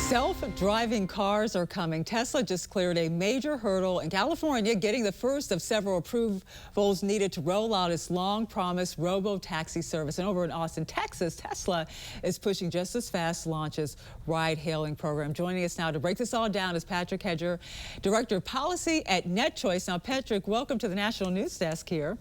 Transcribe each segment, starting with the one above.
Self-driving cars are coming. Tesla just cleared a major hurdle in California, getting the first of several approvals needed to roll out its long-promised Robotaxi service. And over in Austin, Texas, Tesla is pushing just as fast to launch its ride-hailing program. Joining us now to break this all down is Patrick Hedger, Director of Policy at NetChoice. Now, Patrick, welcome to the National News Desk here.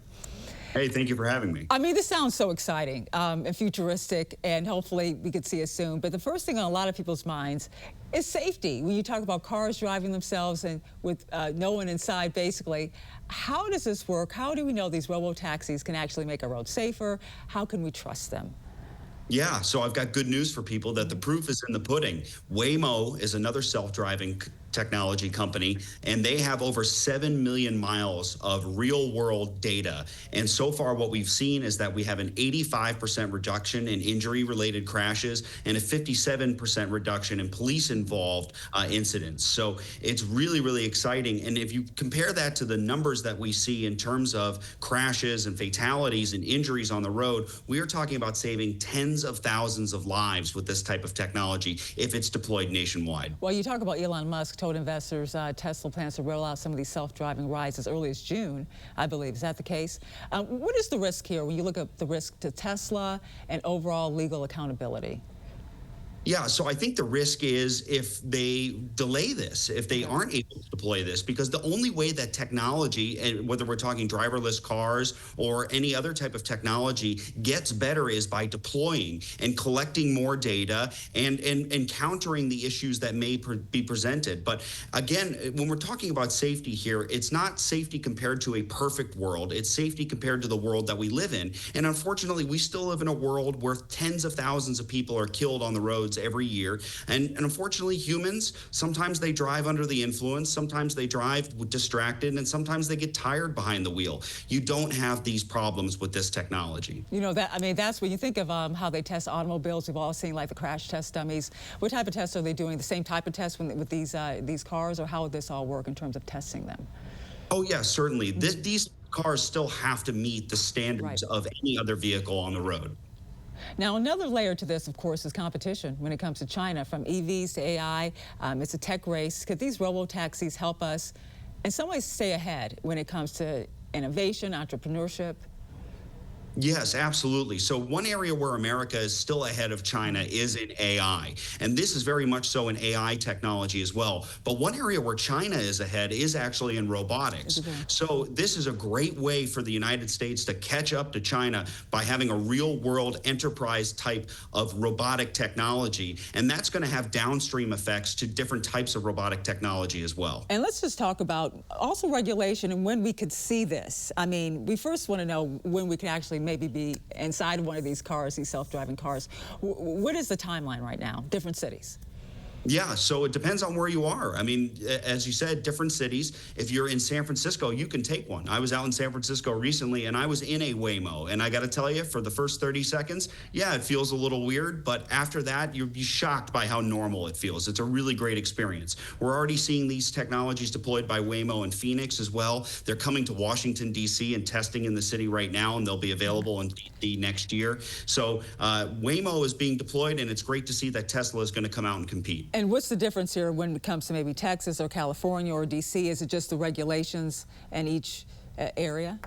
Hey, thank you for having me. I mean, this sounds so exciting and futuristic, and hopefully we could see it soon. But the first thing on a lot of people's minds is safety. When you talk about cars driving themselves and with no one inside, basically, how does this work? How do we know these robo-taxis can actually make our roads safer? How can we trust them? Yeah, so I've got good news for people that the proof is in the pudding. Waymo is another self-driving technology company, and they have over 7 million miles of real-world data. And so far, what we've seen is that we have an 85% reduction in injury-related crashes and a 57% reduction in police-involved incidents. So it's really, really exciting. And if you compare that to the numbers that we see in terms of crashes and fatalities and injuries on the road, we are talking about saving tens of thousands of lives with this type of technology if it's deployed nationwide. Well, you talk about Elon Musk told investors Tesla plans to roll out some of these self-driving rides as early as June, I believe. Is that the case? What is the risk here when you look at the risk to Tesla and overall legal accountability? Yeah, so I think the risk is if they delay this, if they aren't able to deploy this, because the only way that technology, and whether we're talking driverless cars or any other type of technology, gets better is by deploying and collecting more data and encountering the issues that may be presented. But again, when we're talking about safety here, it's not safety compared to a perfect world. It's safety compared to the world that we live in. And unfortunately, we still live in a world where tens of thousands of people are killed on the roads every year. And unfortunately, humans, sometimes they drive under the influence, sometimes they drive distracted, and sometimes they get tired behind the wheel. You don't have these problems with this technology. You know, that's when you think of how they test automobiles. We've all seen like the crash test dummies. What type of tests are they doing? The same type of tests with these cars, or how would this all work in terms of testing them? Oh, yeah, certainly. These cars still have to meet the standards of any other vehicle on the road. Now, another layer to this, of course, is competition when it comes to China, from EVs to AI. It's a tech race. Could these robo-taxis help us in some ways stay ahead when it comes to innovation, entrepreneurship? Yes, absolutely. So one area where America is still ahead of China is in AI. And this is very much so in AI technology as well. But one area where China is ahead is actually in robotics. So this is a great way for the United States to catch up to China by having a real world enterprise type of robotic technology. And that's going to have downstream effects to different types of robotic technology as well. And let's just talk about also regulation and when we could see this. I mean, we first want to know when we can actually maybe be inside one of these cars, these self-driving cars. What is the timeline right now? Different cities. Yeah, so it depends on where you are. I mean, as you said, different cities. If you're in San Francisco, you can take one. I was out in San Francisco recently, and I was in a Waymo. And I got to tell you, for the first 30 seconds, yeah, it feels a little weird. But after that, you'll be shocked by how normal it feels. It's a really great experience. We're already seeing these technologies deployed by Waymo in Phoenix as well. They're coming to Washington, D.C. and testing in the city right now, and they'll be available in D.C. next year. So Waymo is being deployed, and it's great to see that Tesla is going to come out and compete. And what's the difference here when it comes to maybe Texas or California or D.C.? Is it just the regulations in each area?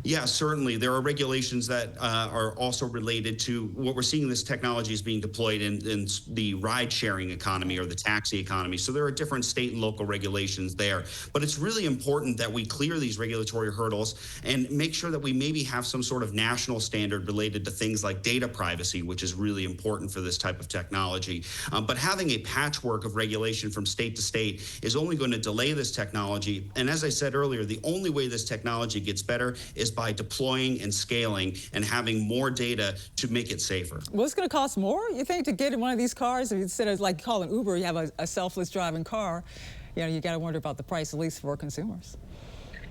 Yeah, certainly. There are regulations that are also related to what we're seeing. This technology is being deployed in the ride-sharing economy or the taxi economy. So there are different state and local regulations there. But it's really important that we clear these regulatory hurdles and make sure that we maybe have some sort of national standard related to things like data privacy, which is really important for this type of technology. But having a patchwork of regulation from state to state is only going to delay this technology. And as I said earlier, the only way this technology gets better is by deploying and scaling and having more data to make it safer. Well, it's going to cost more, you think, to get in one of these cars? Instead of like calling Uber, you have a selfless driving car. You know, you got to wonder about the price, at least for consumers.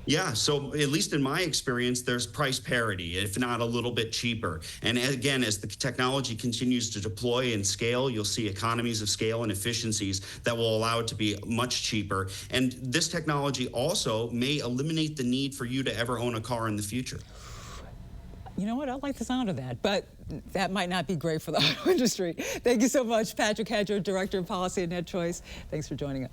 Yeah, so at least in my experience, there's price parity, if not a little bit cheaper. And again, as the technology continues to deploy and scale, you'll see economies of scale and efficiencies that will allow it to be much cheaper. And this technology also may eliminate the need for you to ever own a car in the future. You know what? I like the sound of that, but that might not be great for the auto industry. Thank you so much, Patrick Hedger, Director of Policy at NetChoice. Thanks for joining us.